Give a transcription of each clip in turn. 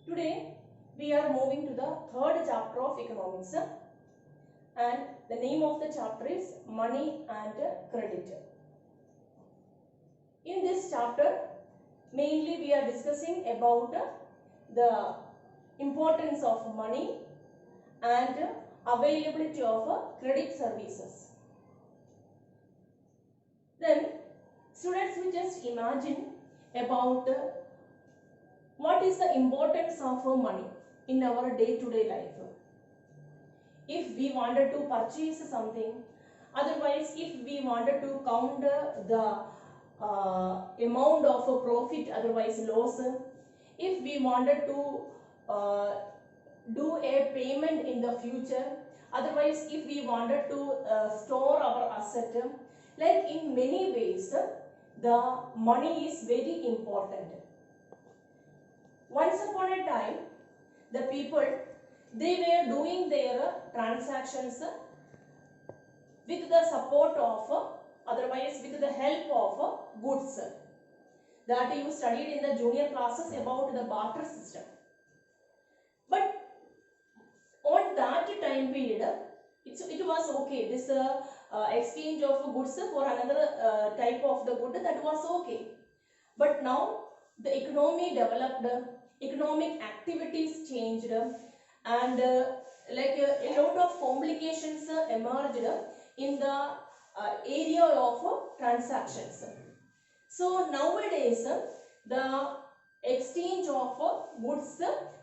Today we are moving to the third chapter of economics, and the name of the chapter is Money and Credit. In this chapter mainly we are discussing about the importance of money and availability of credit services. Then students will just imagine about what is the importance of money in our day-to-day life. If we wanted to purchase something, otherwise if we wanted to count the amount of profit, otherwise loss, if we wanted to do a payment in the future, otherwise if we wanted to store our asset, like in many ways the money is very important. Once upon a time, the people, they were doing their transactions with the support of, otherwise with the help of goods. That you studied in the junior classes about the barter system. But on that time period, it was okay. This exchange of goods for another type of the good, that was okay. But now the economy developed, economic activities changed, and like a lot of complications emerged in the area of transactions. So nowadays the exchange of goods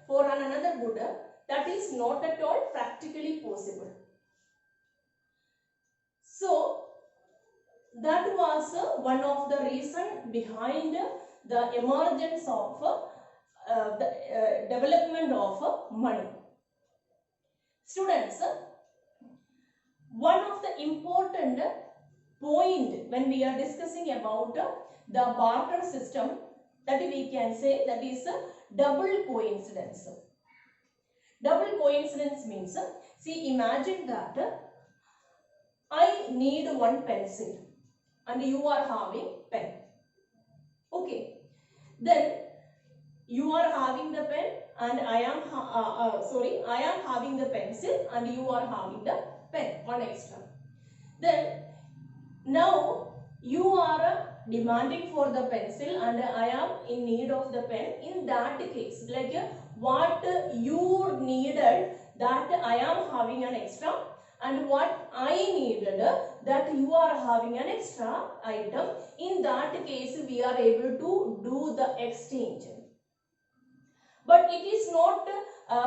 for another good, that is not at all practically possible. So that was one of the reason behind the emergence of the development of money. Students, one of the important point when we are discussing about the barter system, that we can say, that is double coincidence. Double coincidence means, see, imagine that I need one pencil and you are having pen. Okay, then you are having the pen and I am having the pencil and you are having the pen, one extra. Then now you are demanding for the pencil and I am in need of the pen. In that case, like what you needed, that I am having an extra, and what I needed, that you are having an extra item. In that case, we are able to do the exchange. But it is not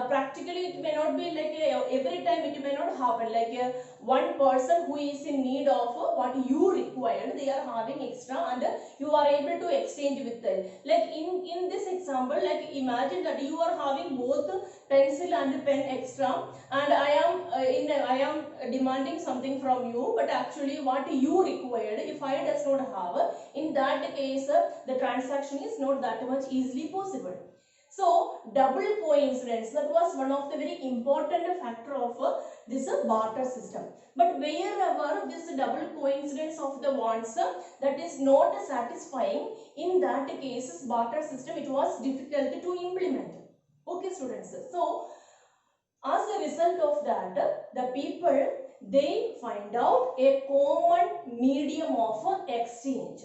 practically, it may not be like every time it may not happen. Like one person who is in need of what you required, they are having extra and you are able to exchange with them. Like in this example, like imagine that you are having both pencil and pen extra, and I am demanding something from you, but actually what you required, if I does not have, in that case the transaction is not that much easily possible. So double coincidence, that was one of the very important factor of this barter system. But wherever this double coincidence of the wants that is not satisfying, in that case barter system, it was difficult to implement. Okay students, so as a result of that, the people, they find out a common medium of exchange.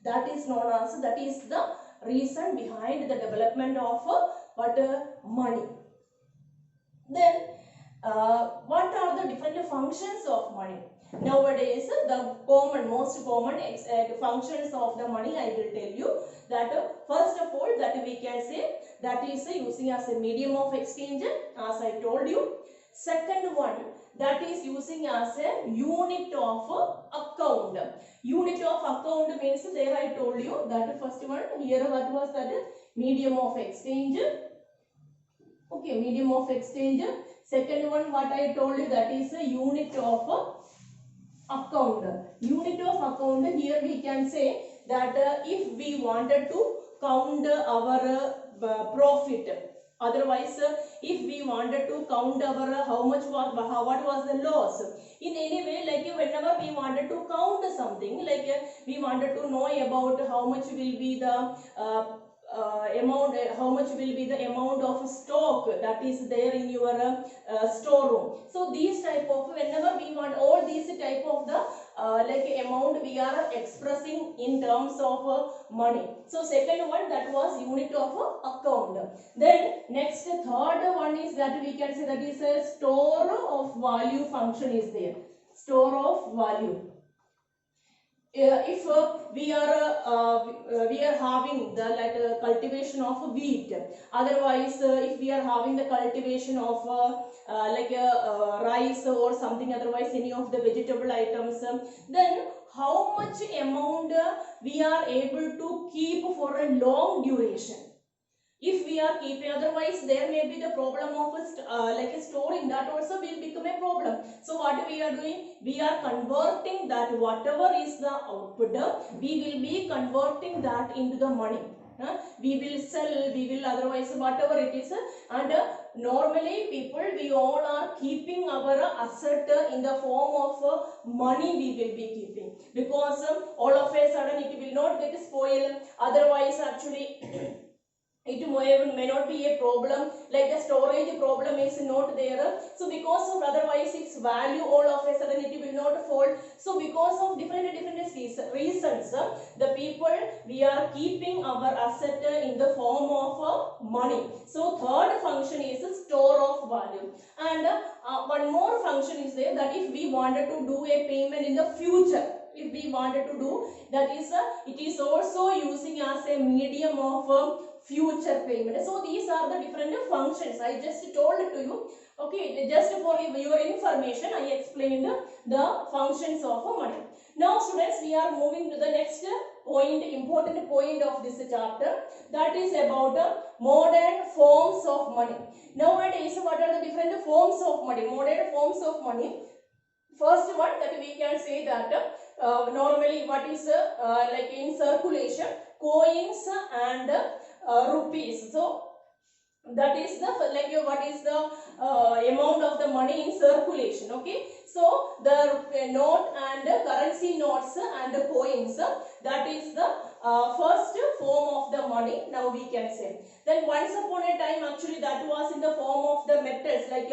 That is known as, that is the reason behind the development of money. Then what are the different functions of money? Nowadays the most common functions of the money I will tell you. That first of all, that we can say, that is using as a medium of exchange, as I told you. Second one, that is using as a unit of account. Unit of account means, there I told you that first one, here what was that? Medium of exchange. Okay, medium of exchange. Second one, what I told you, that is a unit of account. Unit of account, here we can say that if we wanted to count our profit, otherwise if we wanted to count our what was the loss, in any way, like whenever we wanted to count something, like we wanted to know about how much will be the amount, how much will be the amount of stock that is there in your storeroom. So these type of, whenever we want all these type of the like amount we are expressing in terms of money. So second one, that was unit of account. Then next third one is that we can say that is a store of value function is there. Store of value. If we are having the like cultivation of wheat, otherwise if we are having the cultivation of like rice or something, otherwise any of the vegetable items, then how much amount we are able to keep for a long duration. If we are keeping, otherwise there may be the problem of like storing, that also will become a problem. So what we are doing, we are converting that whatever is the output, we will be converting that into the money. We will sell, we will, otherwise whatever it is, and normally people, we all are keeping our asset in the form of money we will be keeping, because all of a sudden it will not get spoiled, otherwise actually it may not be a problem, like the storage problem is not there. So because of, otherwise its value all of a sudden it will not fall. So because of different reasons, the people, we are keeping our asset in the form of money. So third function is store of value. And one more function is there, that if we wanted to do a payment in the future, if we wanted to do, that is it is also using as a medium of future payment. So these are the different functions I just told to you. Okay, just for your information, I explained the functions of money. Now students, we are moving to the next point, important point of this chapter, that is about modern forms of money. Nowadays, what are the different forms of money, modern forms of money? First one, that we can say that normally what is like in circulation, coins and rupees. So that is the like what is the amount of the money in circulation. Okay, so the note and currency notes and coins, that is the first form of the money, now we can say. Then once upon a time, actually that was in the form of the metals, like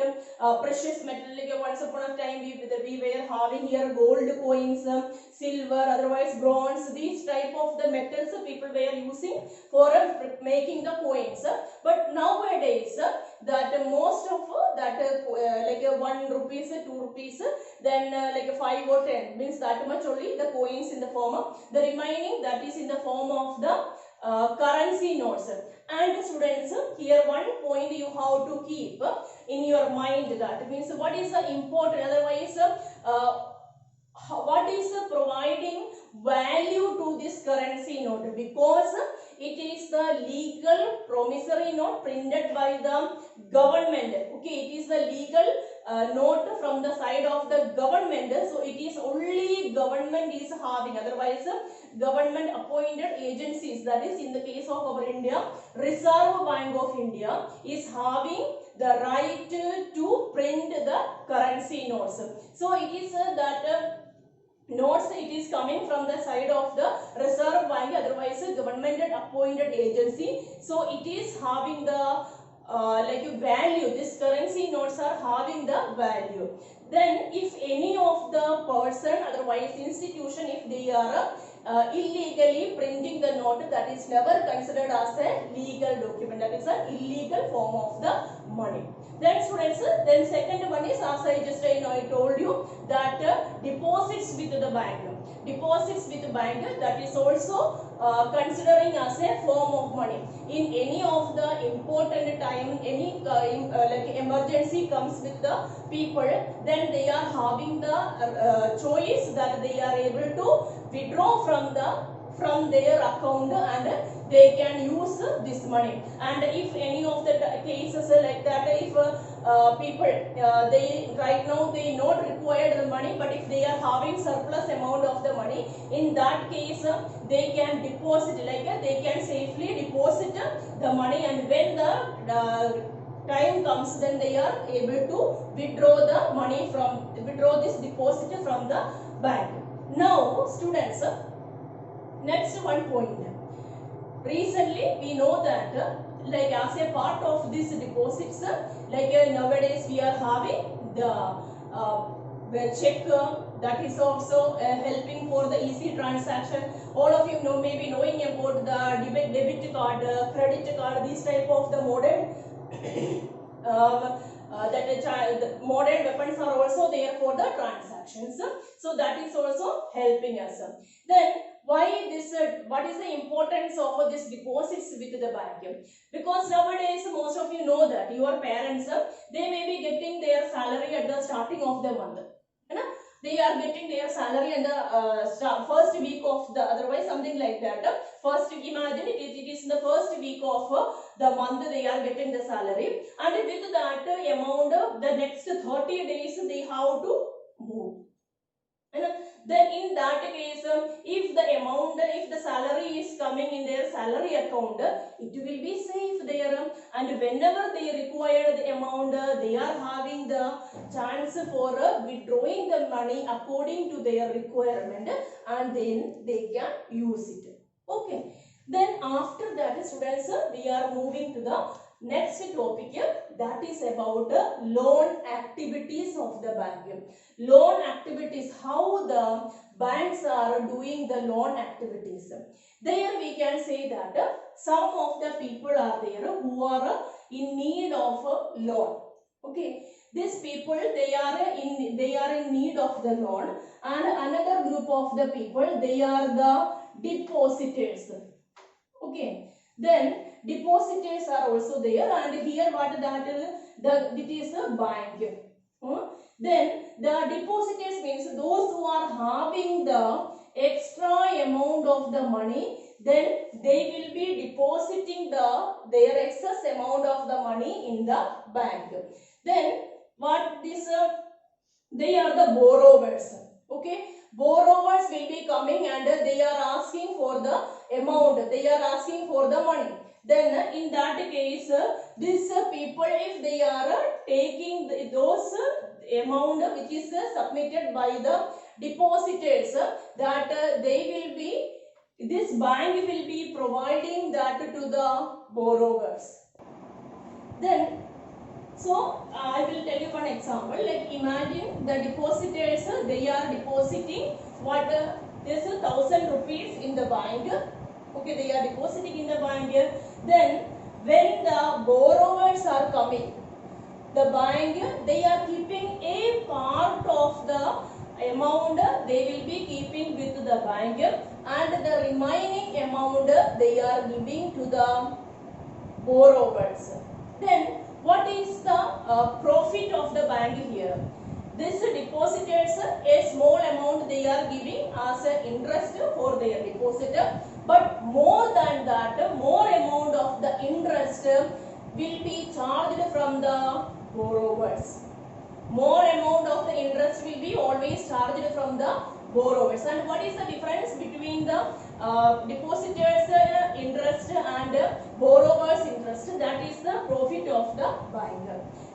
precious metal, like once upon a time we were having here gold coins, silver, otherwise bronze, these type of the metals people were using for making the coins. But nowadays that most of that like 1 rupees, 2 rupees, then like 5 or 10, means that much only the coins in the form of, the remaining that is in the form of the currency notes. And students, here one point you have to keep in your mind, that means what is the important, otherwise what is providing value to this currency note, because it is the legal promissory note printed by the government. Okay, it is the legal note from the side of the government, so it is only government is having, otherwise government appointed agencies, that is in the case of our India, Reserve Bank of India is having the right to print the currency notes. So it is that notes, it is coming from the side of the Reserve Bank, otherwise government appointed agency. So it is having the like value, this currency notes are having the value. Then if any of the person, otherwise institution, if they are illegally printing the note, that is never considered as a legal document, that is an illegal form of the money. Then students, then second one is, as I just I told you, that deposits with the bank. Deposits with the bank, that is also considering as a form of money. In any of the important time, any like emergency comes with the people, then they are having the choice that they are able to withdraw from their account and they can use this money. And if any of the cases like that, if people they right now they not required the money, but if they are having surplus amount of the money, in that case they can deposit, like they can safely deposit the money, and when the time comes, then they are able to withdraw the money from, withdraw this deposit from the bank. Now students, next one point, recently we know that like as a part of these deposits, nowadays we are having the check that is also helping for the easy transaction. All of you know, maybe knowing about the debit card, credit card, these type of the modern the modern weapons are also there for the transactions. So that is also helping us. Then why this? What is the importance of this deposits with the bank? Because nowadays most of you know that your parents, they may be getting their salary at the starting of the month. They are getting their salary in the first week of the, otherwise something like that. First, imagine it is in the first week of the month they are getting the salary, and with that amount, the next 30 days they have to move. And then in that case, if the amount, if the salary is coming in their salary account, it will be safe there, and whenever they require the amount, they are having the chance for withdrawing the money according to their requirement, and then they can use it. Okay. Then after that, students, we are moving to the next topic, that is about loan activities of the bank. Loan activities, how the banks are doing the loan activities. There we can say that some of the people are there who are in need of a loan. Okay, these people, they are in need of the loan, and another group of the people, they are the depositors. Okay, then depositors are also there, and here what that is, it is a bank. Then the depositors means those who are having the extra amount of the money, then they will be depositing their excess amount of the money in the bank. Then what this they are the borrowers. Okay, borrowers will be coming and they are asking for the amount, they are asking for the money. Then in that case, these people, if they are taking those amount which is submitted by the depositors, that they will be, this bank will be providing that to the borrowers. Then so I will tell you one example. Like imagine the depositors, they are depositing what this 1,000 rupees in the bank. Okay, they are depositing in the bank. Then when the borrowers are coming, the bank, they are keeping a part of the amount, they will be keeping with the bank, and the remaining amount they are giving to the borrowers. Then what is the profit of the bank here? This depositors, a small amount they are giving as an interest for their deposit, but more than that, more amount of the interest will be charged from the borrowers. More amount of the interest will be always charged from the borrowers. And what is the difference between the depositors interest and borrowers interest? That is the profit of the bank.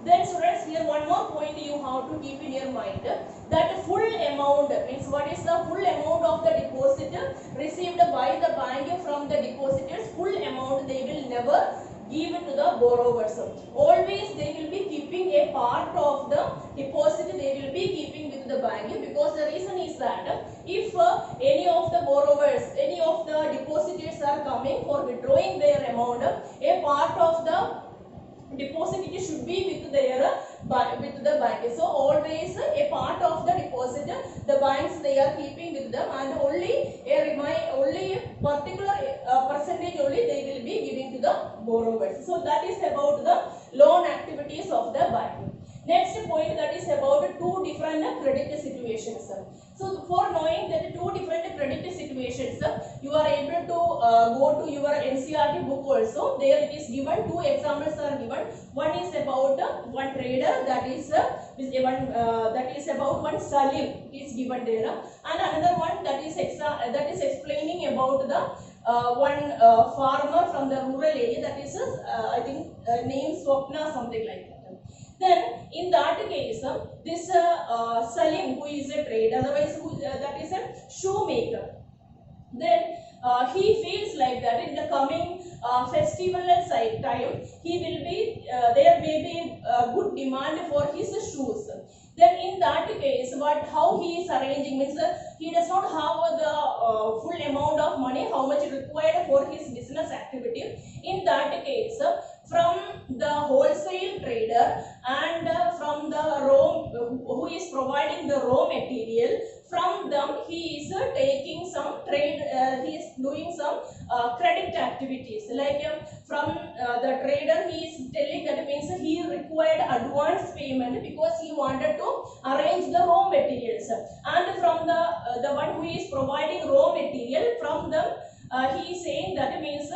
Then students, here one more point you have to keep in your mind, that full amount means what is the full amount of the deposit received by the bank from the depositors. Full amount they will never give it to the borrowers. Always they will be keeping a part of the deposit, they will be keeping with the bank, because the reason is that if any of the borrowers, any of the depositors are coming for withdrawing their amount, a part of the deposit it should be with the bank. So always a part of the deposit the banks they are keeping with them, and only a particular percentage only they will be giving to the borrowers. So that is about the loan activities of the bank. Next point, that is about two different credit situations. So for knowing that two different credit situations, you are able to go to your NCERT book also. There it is given, two examples are given. One is about one trader, that is about one Salim is given there, and another one that is explaining about the one farmer from the rural area, that is I think name Swapna, something like that. Then in that case, this Salim, who is a trader, otherwise that is a shoemaker. Then he feels like that in the coming festival time, he will be there may be good demand for his shoes. Then in that case, how he is arranging means he does not have the full amount of money how much required for his business activity. In that case, from the wholesale trader and from the raw who is providing the raw material, from them he is taking some trade, he is doing some credit activities, like from the trader he is telling that means he required advance payment because he wanted to arrange the raw materials, and from the one who is providing raw material, from them he is saying that means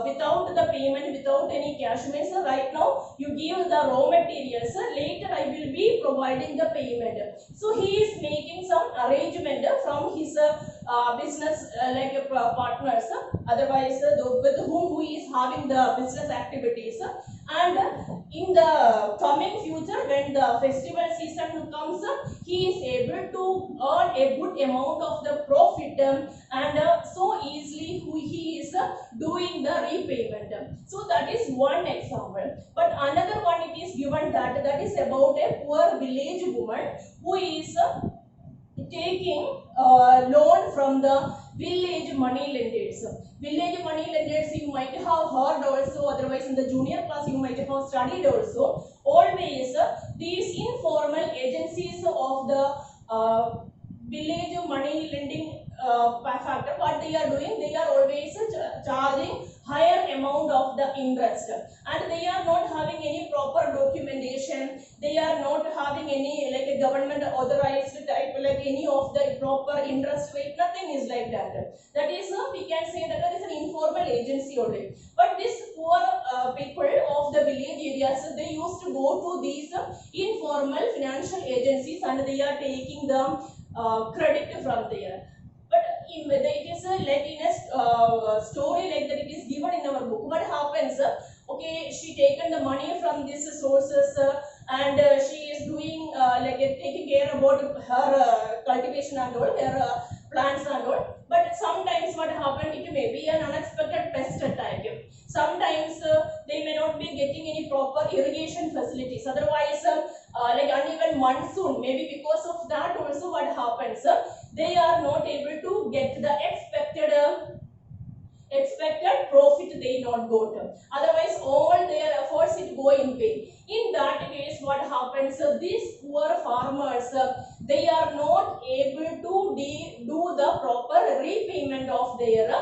without the payment, without any cash means right now you give the raw materials, later I will be providing the payment. So he is making some arrangement from his business partners, otherwise with whom he is having the business activities. And in the coming future, when the festival season comes, he is able to earn a good amount of the profit, and so easily he is doing the repayment. So that is one example. But another one it is given that is about a poor village woman who is taking loan from the village money lenders. Village money lenders you might have heard also, otherwise in the junior class you might have studied also. Always these informal agencies of the village money lending factor, what they are doing, they are always charging higher amount of the interest, and they are not having any proper documentation, they are not having any like a government authorized type, like any of the proper interest rate, nothing is like that. That is we can say that is an informal agency only. But this poor people of the village areas, they used to go to these informal financial agencies and they are taking the credit from there. But it is like in a story like that it is given in our book. What happens? Okay, she taken the money from these sources and she is doing taking care about her cultivation and all, her plants and all. But sometimes what happened, it may be an unexpected pest attack. Sometimes they may not be getting any proper irrigation facilities. Otherwise, like uneven monsoon, maybe because of that also what happens, they are not able to get the expected profit they not got. Otherwise, all their efforts it go in vain. In that case, what happens? These poor farmers, they are not able to do the proper repayment of their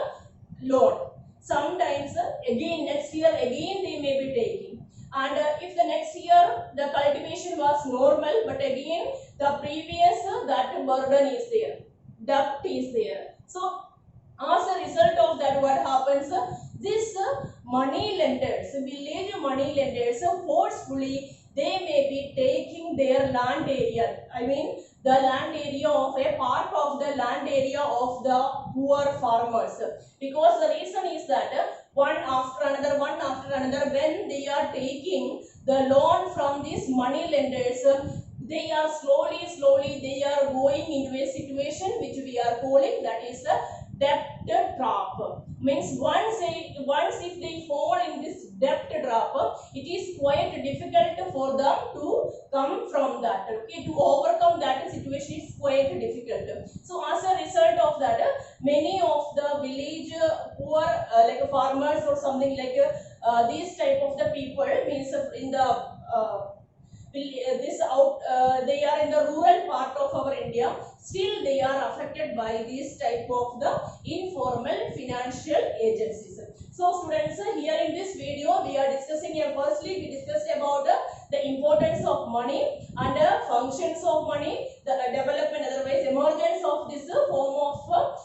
loan. Sometimes again next year again they may be taking, and if the next year the cultivation was normal, but again the previous that burden is there, debt is there. So as a result of that, what happens? This money lenders, village money lenders, forcefully they may be taking their land area. I mean the land area of a part of the land area of the poor farmers, because the reason is that one after another, when they are taking the loan from these money lenders, they are slowly they are going into a situation which we are calling that is the debt trap. Means once if they fall in this debt trap, it is quite difficult for them to come from that. Okay, to overcome that situation is quite difficult. So as a result of that, many of the village poor like farmers or something like these type of the people, means in the they are in the rural part of our India, still they are affected by this type of the informal financial agencies. So students, here in this video we are discussing firstly we discussed about the importance of money and functions of money, the development, otherwise emergence of this form of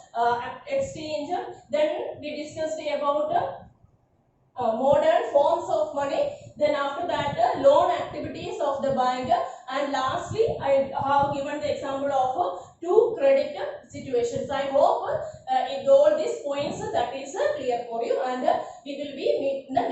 exchange. Then we discussed about modern forms of money, then after that loan activities of the bank, and lastly I have given the example of two credit situations. I hope if all these points that is clear for you, and we will be meet in the